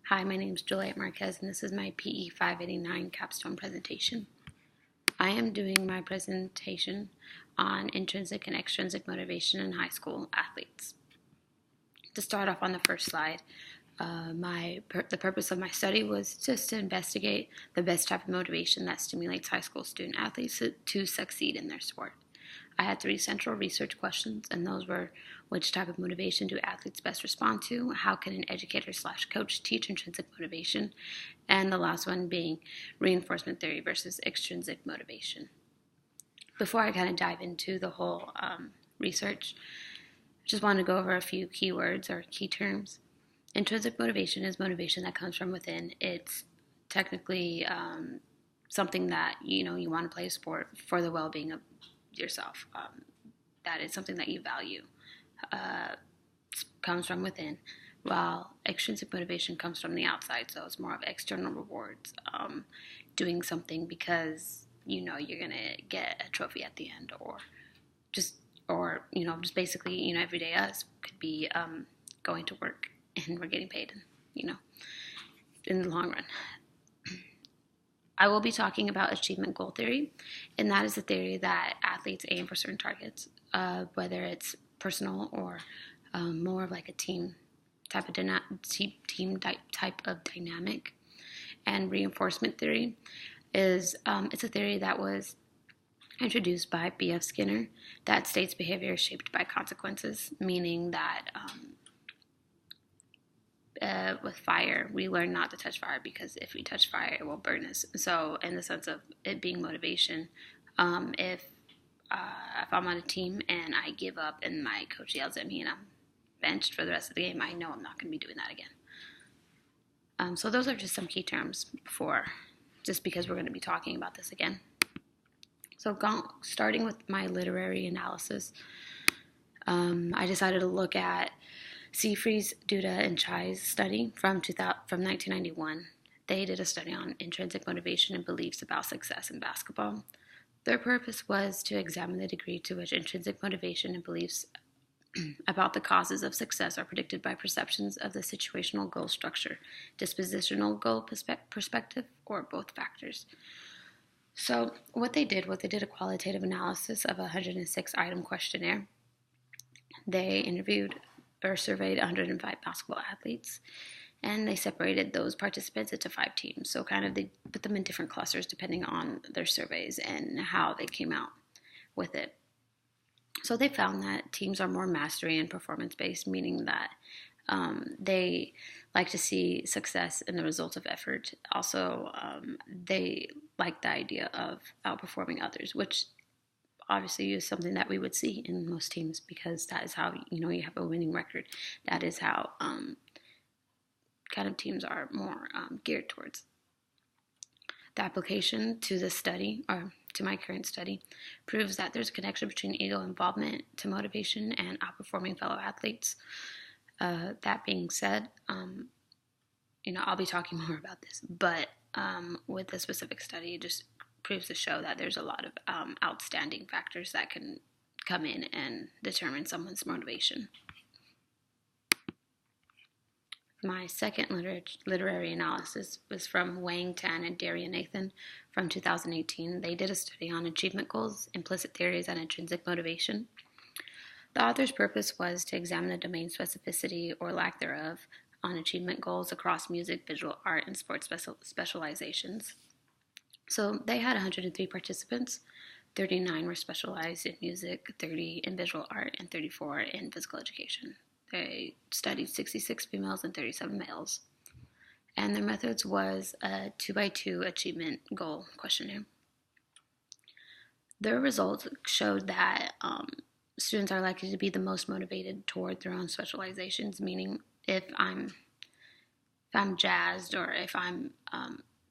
Hi, my name is Juliet Marquez, and this is my PE 589 Capstone Presentation. I am doing my presentation on intrinsic and extrinsic motivation in high school athletes. To start off on the first slide, the purpose of my study was just to investigate the best type of motivation that stimulates high school student athletes to succeed in their sport. I had 3 central research questions, and those were: which type of motivation do athletes best respond to? How can an educator/coach teach intrinsic motivation? And the last one being reinforcement theory versus extrinsic motivation. Before I kind of dive into the whole research, I just want to go over a few keywords or key terms. Intrinsic motivation is motivation that comes from within. It's technically something that you want to play a sport for the well-being of yourself. That is something that you value. Comes from within, while extrinsic motivation comes from the outside. So it's more of external rewards, doing something because you're gonna get a trophy at the end, or just basically everyday us could be going to work and we're getting paid, in the long run. I will be talking about achievement goal theory, and that is the theory that athletes aim for certain targets, whether it's personal or more of like a team type of type of dynamic. And reinforcement theory is it's a theory that was introduced by B.F. Skinner that states behavior is shaped by consequences, meaning that with fire, we learn not to touch fire because if we touch fire, it will burn us. So in the sense of it being motivation, if I'm on a team and I give up and my coach yells at me and I'm benched for the rest of the game, I know I'm not going to be doing that again. So those are just some key terms just because we're going to be talking about this again. So starting with my literary analysis, I decided to look at Seafries, Duda, and Chai's study from 1991. They did a study on intrinsic motivation and beliefs about success in basketball. Their purpose was to examine the degree to which intrinsic motivation and beliefs about the causes of success are predicted by perceptions of the situational goal structure, dispositional goal perspective, or both factors. So what they did was they did a qualitative analysis of a 106-item questionnaire. They surveyed 105 basketball athletes, and they separated those participants into 5 teams. So they put them in different clusters depending on their surveys and how they came out with it. So they found that teams are more mastery and performance-based, meaning that they like to see success in the result of effort. Also, they like the idea of outperforming others, which obviously is something that we would see in most teams because that is how you have a winning record. That is how teams are more geared towards. The application to this study, or to my current study, proves that there's a connection between ego involvement to motivation and outperforming fellow athletes. That being said, I'll be talking more about this, but with this specific study, it just proves to show that there's a lot of outstanding factors that can come in and determine someone's motivation. My second literary analysis was from Wang Tan and Darian Nathan from 2018. They did a study on achievement goals, implicit theories, and intrinsic motivation. The author's purpose was to examine the domain specificity or lack thereof on achievement goals across music, visual art, and sports specializations. So they had 103 participants. 39 were specialized in music, 30 in visual art, and 34 in physical education. They studied 66 females and 37 males. And their methods was a 2x2 achievement goal questionnaire. Their results showed that students are likely to be the most motivated toward their own specializations, meaning if I'm jazzed or if I'm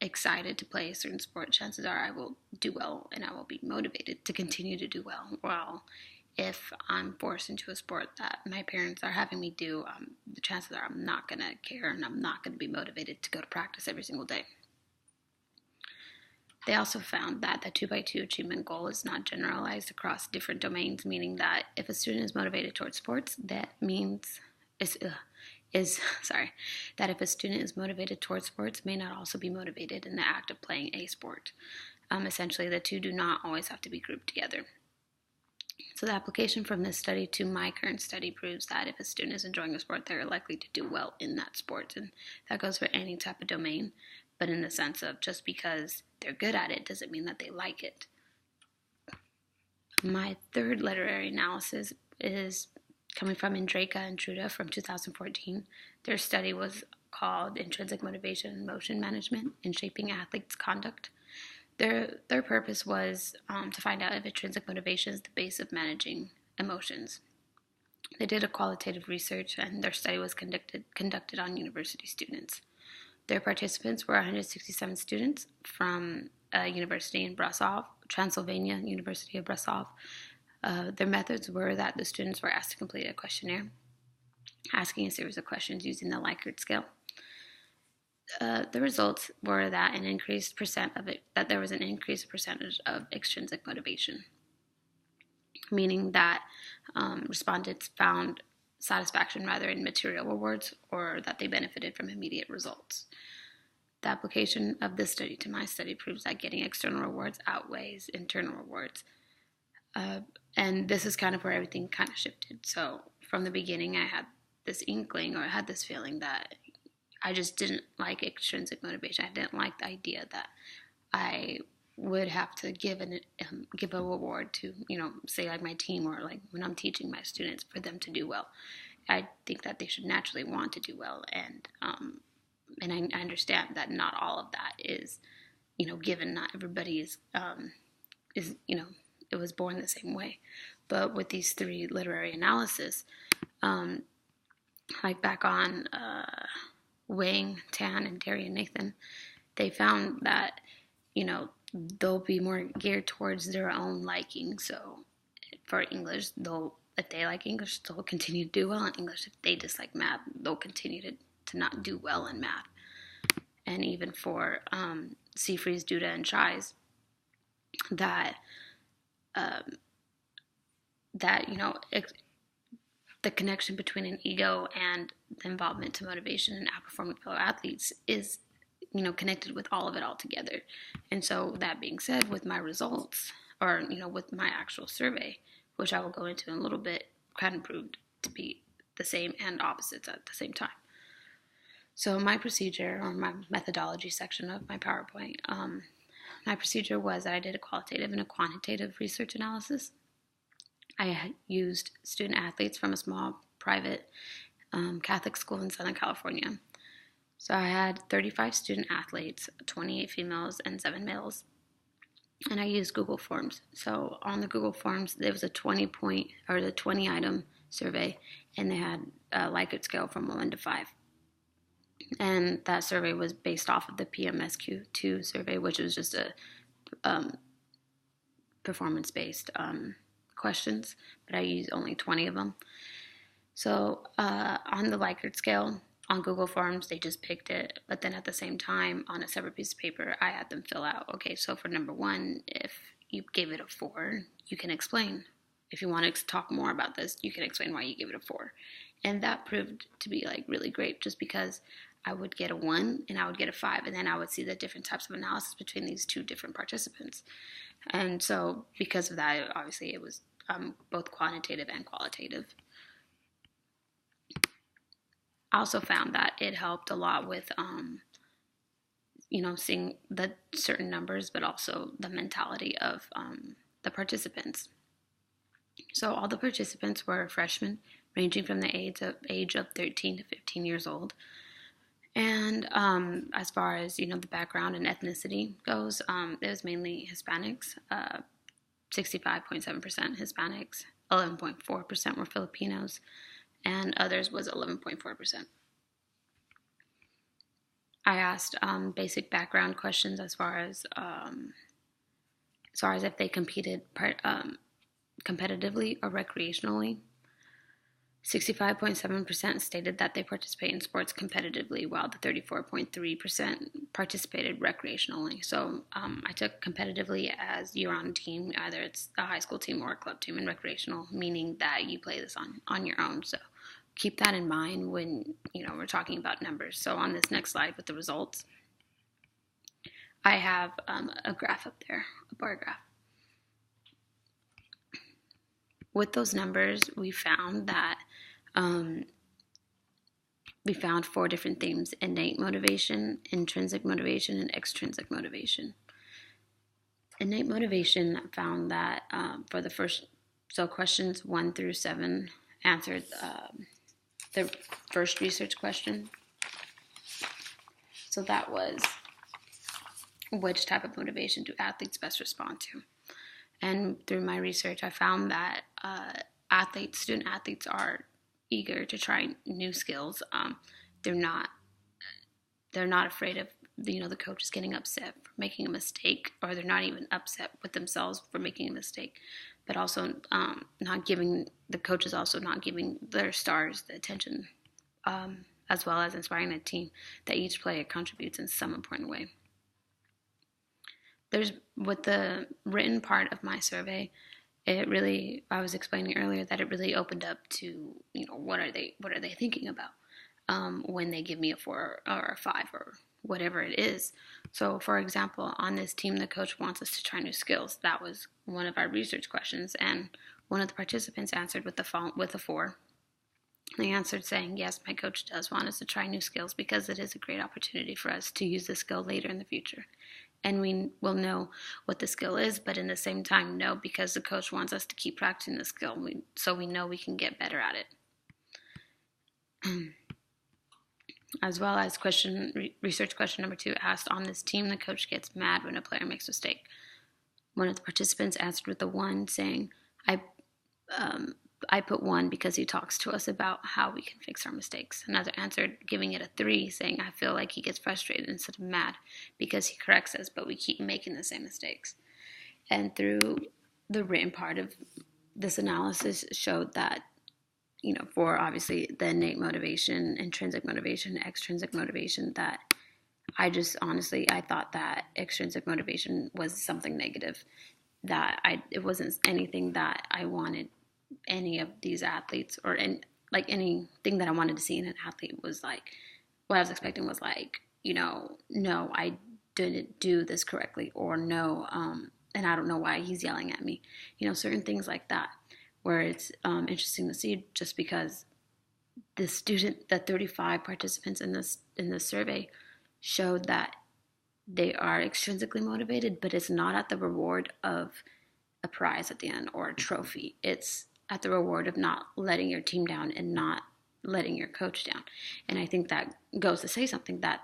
excited to play a certain sport, chances are I will do well and I will be motivated to continue to do well. While if I'm forced into a sport that my parents are having me do, the chances are I'm not going to care and I'm not going to be motivated to go to practice every single day. They also found that the 2x2 achievement goal is not generalized across different domains, meaning that if a student is motivated towards sports, that means is sorry, that if a student is motivated towards sports, may not also be motivated in the act of playing a sport. Essentially, the two do not always have to be grouped together. So the application from this study to my current study proves that if a student is enjoying a sport, they're likely to do well in that sport. And that goes for any type of domain, but in the sense of just because they're good at it doesn't mean that they like it. My third literary analysis is coming from Indraka and Truda from 2014. Their study was called Intrinsic Motivation and Motion Management in Shaping Athletes' Conduct. Their purpose was to find out if intrinsic motivation is the base of managing emotions. They did a qualitative research, and their study was conducted on university students. Their participants were 167 students from a university in Brasov, Transylvania University of Brasov. Their methods were that the students were asked to complete a questionnaire, asking a series of questions using the Likert scale. The results were that there was an increased percentage of extrinsic motivation, meaning that respondents found satisfaction rather in material rewards, or that they benefited from immediate results. The application of this study to my study proves that getting external rewards outweighs internal rewards. And this is kind of where everything kind of shifted. So from the beginning, I had this inkling, or I had this feeling that I just didn't like extrinsic motivation. I didn't like the idea that I would have to give a reward to, say like my team, or like when I'm teaching my students for them to do well. I think that they should naturally want to do well, and I understand that not all of that is, given. Not everybody is it was born the same way. But with these three literary analysis, like back on Wang, Tan, and Darian Nathan, they found that, they'll be more geared towards their own liking. So for English, if they like English, they'll continue to do well in English. If they dislike math, they'll continue to not do well in math. And even for Seafreeze, Duda, and Chais, the connection between an ego and the involvement to motivation and outperforming fellow athletes is, connected with all of it all together. And so that being said, with my results, or, with my actual survey, which I will go into in a little bit, kind of proved to be the same and opposites at the same time. So my procedure, or my methodology section of my PowerPoint, my procedure was that I did a qualitative and a quantitative research analysis. I used student athletes from a small private Catholic school in Southern California. So I had 35 student athletes, 28 females and 7 males, and I used Google Forms. So on the Google Forms, there was a 20-item survey, and they had a Likert scale from 1 to 5. And that survey was based off of the PMSQ2 survey, which was just a performance-based questions, but I used only 20 of them. So on the Likert scale, on Google Forms, they just picked it, but then at the same time, on a separate piece of paper, I had them fill out, okay, so for number 1, if you gave it a 4, you can explain. If you want to talk more about this, you can explain why you gave it a 4. And that proved to be like really great, just because I would get a 1 and I would get a 5, and then I would see the different types of analysis between these two different participants. And so because of that, obviously it was both quantitative and qualitative. I also found that it helped a lot with, seeing the certain numbers, but also the mentality of the participants. So all the participants were freshmen, ranging from the age of 13 to 15 years old. And as far as, the background and ethnicity goes, it was mainly Hispanics, 65.7% Hispanics, 11.4% were Filipinos, and others was 11.4%. I asked basic background questions as far as if they competed competitively or recreationally. 65.7% stated that they participate in sports competitively, while the 34.3% participated recreationally. So I took competitively as you're on a team, either it's a high school team or a club team, and recreational, meaning that you play this on your own. So keep that in mind when, we're talking about numbers. So on this next slide with the results, I have a graph up there, a bar graph. With those numbers, we found that we found 4 different themes: innate motivation, intrinsic motivation, and extrinsic motivation. Innate motivation found that for the questions 1 through 7 answered the first research question. So that was, which type of motivation do athletes best respond to? And through my research, I found that student athletes are eager to try new skills. They're not afraid of the coach is getting upset for making a mistake, or they're not even upset with themselves for making a mistake, but also the coach is also not giving their stars the attention, as well as inspiring the team that each player contributes in some important way. With the written part of my survey, I was explaining earlier that it really opened up to, what are they thinking about when they give me a 4 or a 5 or whatever it is. So, for example, on this team, the coach wants us to try new skills. That was one of our research questions, and one of the participants answered with a 4. They answered saying, yes, my coach does want us to try new skills because it is a great opportunity for us to use this skill later in the future. And we will know what the skill is, but in the same time, no, because the coach wants us to keep practicing the skill, so we know we can get better at it. As well as research question number 2 asked, on this team, the coach gets mad when a player makes a mistake. One of the participants answered with a 1, saying, I put 1 because he talks to us about how we can fix our mistakes. Another answered giving it a 3, saying, I feel like he gets frustrated instead of mad because he corrects us, but we keep making the same mistakes. And through the written part of this analysis showed that, for obviously the innate motivation, intrinsic motivation, extrinsic motivation, that I thought that extrinsic motivation was something negative, that it wasn't anything that I wanted any of these athletes, or anything that I wanted to see in an athlete was like, what I was expecting was like, no, I didn't do this correctly, or no, and I don't know why he's yelling at me, certain things like that, where it's interesting to see, just because the 35 participants in this survey showed that they are extrinsically motivated, but it's not at the reward of a prize at the end or a trophy. It's at the reward of not letting your team down and not letting your coach down. And I think that goes to say something, that,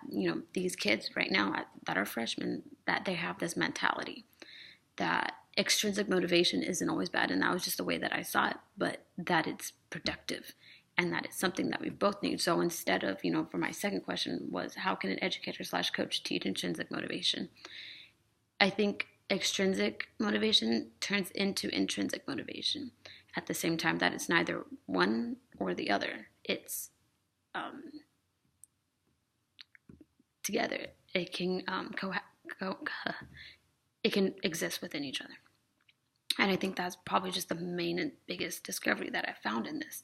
these kids right now that are freshmen, that they have this mentality that extrinsic motivation isn't always bad, and that was just the way that I saw it, but that it's productive and that it's something that we both need. So instead of, for my second question was, how can an educator/coach teach intrinsic motivation? I think extrinsic motivation turns into intrinsic motivation at the same time, that it's neither one or the other. It's together. It can it can exist within each other. And I think that's probably just the main and biggest discovery that I found in this.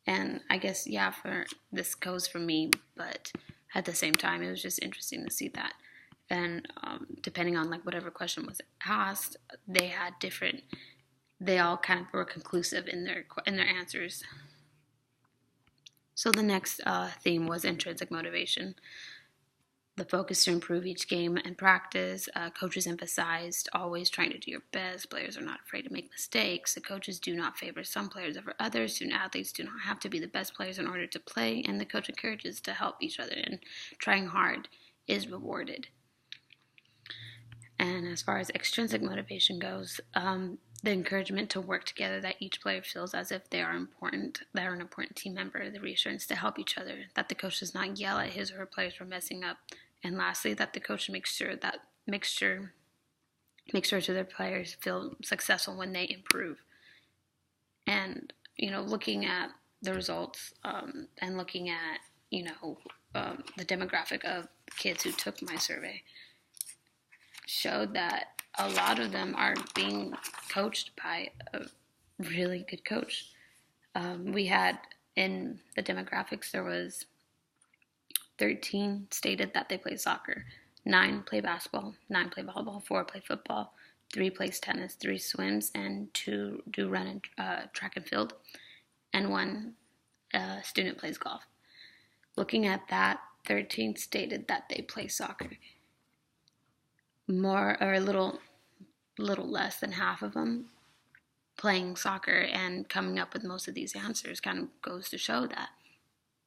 And I guess, for this goes for me, but at the same time, it was just interesting to see that. And depending on whatever question was asked, they all kind of were conclusive in their answers. So the next theme was intrinsic motivation. The focus to improve each game and practice. Coaches emphasized always trying to do your best. Players are not afraid to make mistakes. The coaches do not favor some players over others. Student athletes do not have to be the best players in order to play, and the coach encourages to help each other, and trying hard is rewarded. And as far as extrinsic motivation goes, the encouragement to work together, that each player feels as if they're an important team member, the reassurance to help each other, that the coach does not yell at his or her players for messing up, and lastly, that the coach makes sure to their players feel successful when they improve. And, looking at the results and looking at, the demographic of kids who took my survey, showed that a lot of them are being coached by a really good coach. We had in the demographics, there was 13 stated that they play soccer, 9 play basketball, 9 play volleyball, 4 play football, 3 plays tennis, 3 swims, and 2 do run and track and field, and 1 student plays golf. Looking at that, 13 stated that they play soccer. More or a little less than half of them playing soccer, and coming up with most of these answers kind of goes to show that,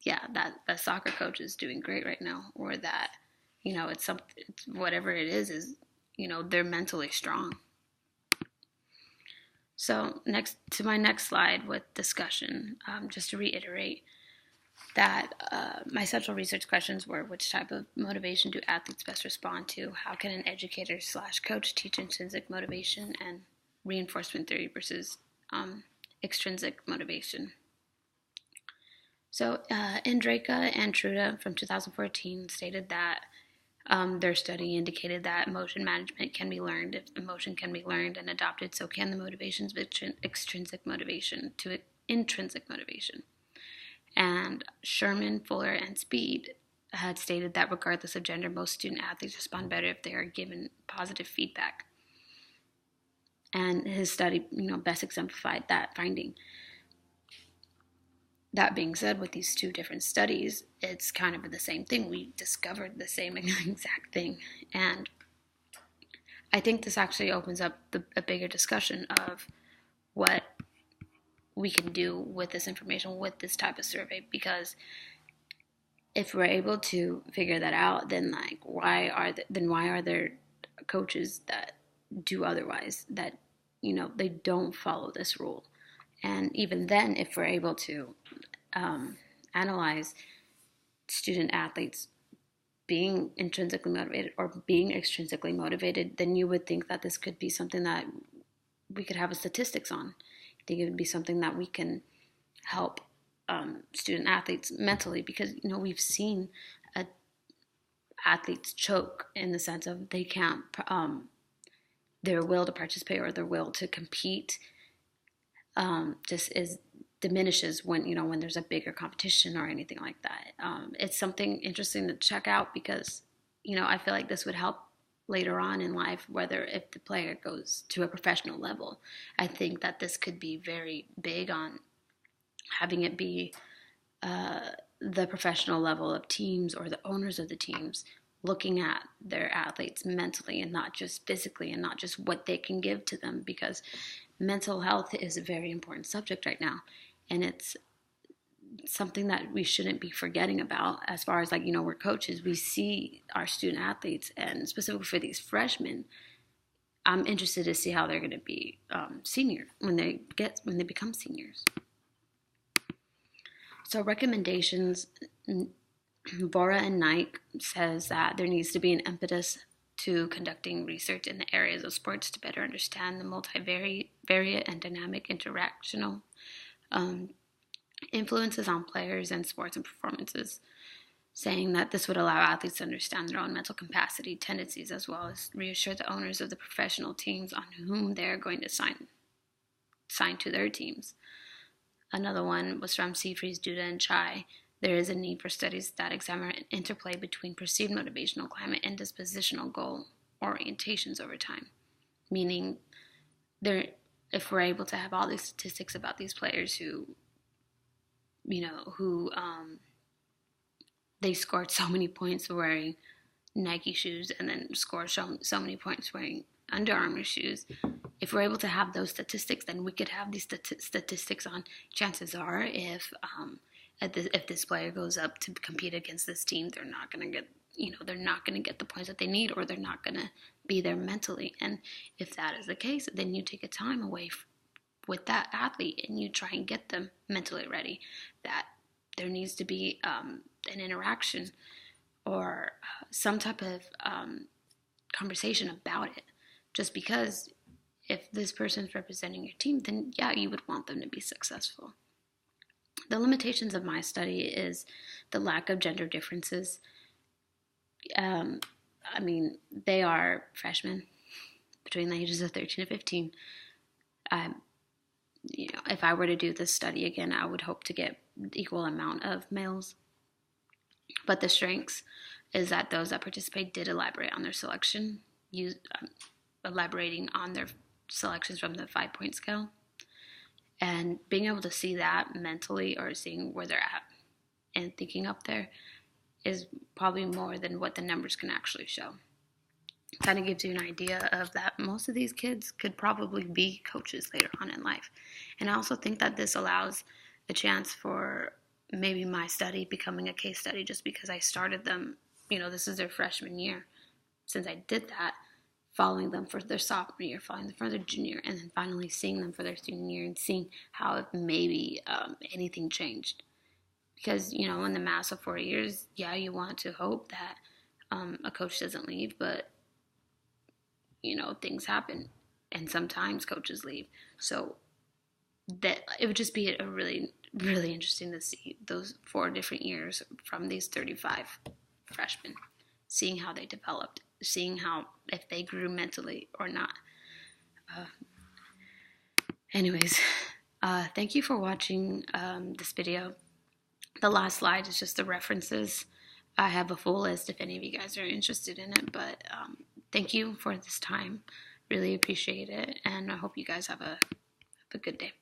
yeah, that the soccer coach is doing great right now, or that, it's something, whatever it is, they're mentally strong. So next to my next slide with discussion, just to reiterate that my central research questions were: which type of motivation do athletes best respond to? How can an educator / coach teach intrinsic motivation and reinforcement theory versus extrinsic motivation? So Andraka and Truda from 2014 stated that their study indicated that emotion management can be learned. If emotion can be learned and adopted, so can the motivations of extrinsic motivation to intrinsic motivation. And Sherman, Fuller, and Speed had stated that regardless of gender, most student athletes respond better if they are given positive feedback. And his study, best exemplified that finding. That being said, with these 2 different studies, it's kind of the same thing. We discovered the same exact thing. And I think this actually opens up a bigger discussion of what we can do with this information, with this type of survey, because if we're able to figure that out, then why are there coaches that do otherwise, that they don't follow this rule? And even then, if we're able to analyze student athletes being intrinsically motivated or being extrinsically motivated, then you would think that this could be something that we could have a statistics on. I think it would be something that we can help student athletes mentally, because we've seen athletes choke in the sense of they can't their will to participate or their will to compete just diminishes when there's a bigger competition or anything like that. It's something interesting to check out, because I feel like this would help later on in life, whether if the player goes to a professional level. I think that this could be very big on having it be the professional level of teams, or the owners of the teams, looking at their athletes mentally and not just physically, and not just what they can give to them, because mental health is a very important subject right now, and it's something that we shouldn't be forgetting about. As far as we're coaches, we see our student athletes, and specifically for these freshmen, I'm interested to see how they're going to be senior when they become seniors. So recommendations, Vora and Nike says that there needs to be an impetus to conducting research in the areas of sports to better understand the multivariate and dynamic interactional influences on players and sports and performances, saying that this would allow athletes to understand their own mental capacity, tendencies, as well as reassure the owners of the professional teams on whom they're going to sign to their teams. Another one was from Seafreeze, Duda, and Chai. There is a need for studies that examine an interplay between perceived motivational climate and dispositional goal orientations over time. Meaning, if we're able to have all these statistics about these players who they scored so many points wearing Nike shoes, and then scored so many points wearing Under Armour shoes. If we're able to have those statistics, then we could have these statistics on chances are if this player goes up to compete against this team, they're not going to get the points that they need, or they're not going to be there mentally. And if that is the case, then you take a time away with that athlete and you try and get them mentally ready. That there needs to be an interaction or some type of conversation about it. Just because if this person's representing your team, then yeah, you would want them to be successful. The limitations of my study is the lack of gender differences. They are freshmen between the ages of 13 and 15. If I were to do this study again, I would hope to get equal amount of males. But the strengths is that those that participate did elaborate on their selection, elaborating on their selections from the 5-point scale. And being able to see that mentally, or seeing where they're at and thinking up there, is probably more than what the numbers can actually show. Kind of gives you an idea of that most of these kids could probably be coaches later on in life. And I also think that this allows a chance for maybe my study becoming a case study, just because I started them, this is their freshman year. Since I did that, following them for their sophomore year, following them for their junior year, and then finally seeing them for their senior year and seeing how if maybe anything changed. Because, in the mass of 4 years, yeah, you want to hope that a coach doesn't leave, but, things happen. And sometimes coaches leave. So that it would just be a really, really interesting to see those 4 different years from these 35 freshmen, seeing how they developed, seeing how if they grew mentally or not. Anyways, thank you for watching this video. The last slide is just the references. I have a full list if any of you guys are interested in it, but thank you for this time. Really appreciate it, and I hope you guys have a good day.